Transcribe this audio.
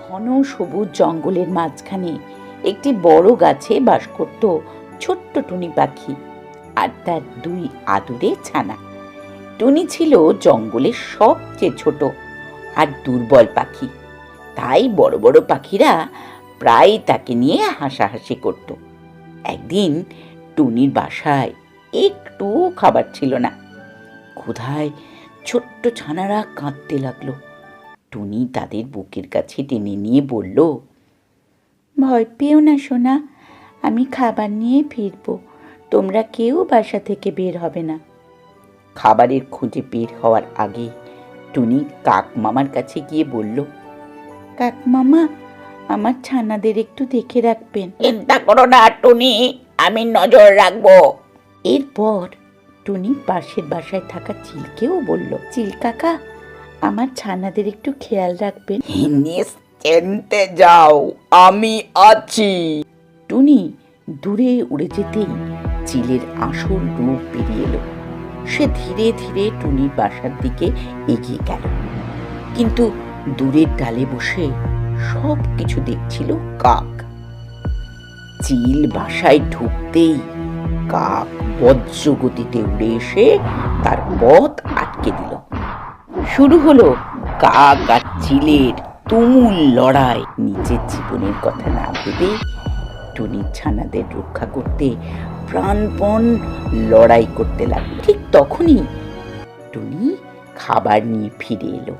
ঘন সবুজ জঙ্গলের মাঝখানে একটি বড় গাছে বাস করত ছোট্ট টুনি পাখি আর তার 2 আদুরে ছানা। টুনি ছিল জঙ্গলের সবচেয়ে ছোট আর দুর্বল পাখি, তাই বড় বড় পাখিরা প্রায় তাকে নিয়ে হাসাহাসি করত। একদিন টুনির বাসায় একটু খাবার ছিল না। ক্ষুধায় ছোট্ট ছানারা কাঁদতে লাগলো। টুনি তাদের বুকের কাছে টেনে নিয়ে বলল, ভয় পেও না সোনা, আমি খাবার নিয়ে ফিরব, তোমরা কেউ বাসা থেকে বের হবে না। খাবারের খুঁজে বের হওয়ার আগে টুনি কাক মামার কাছে গিয়ে বলল, কাক মামা, আমার ছানাদের একটু দেখে রাখবেন। চিন্তা করো না টুনি, আমি নজর রাখবো। এরপর টুনি পাশের বাসায় থাকা চিলকেও বলল, চিল কাকা, আমার ছানাদের একটু খেয়াল রাখবেন। নিশ্চিন্তে যাও, আমি আছি। টুনি দূরে উড়ে যেতেই চিলের আসল রূপ বেরিয়ে এলো। সে ধীরে ধীরে টুনির বাসার দিকে এগিয়ে গেল, কিন্তু দূরের ডালে বসে সব কিছু দেখছিল কাক। চিল বাসায় ঢুকতেই কাক বজ্র গতিতে উড়ে এসে তার পথ আটকে দিল। শুরু হলো কাক আর চিলের তুমুল লড়াই। নিজের জীবনের কথা না ভেবে টুনির ছানাদের রক্ষা করতে প্রাণপণ লড়াই করতে লাগলো। ঠিক তখনই টুনি খাবার নিয়ে ফিরে এলো।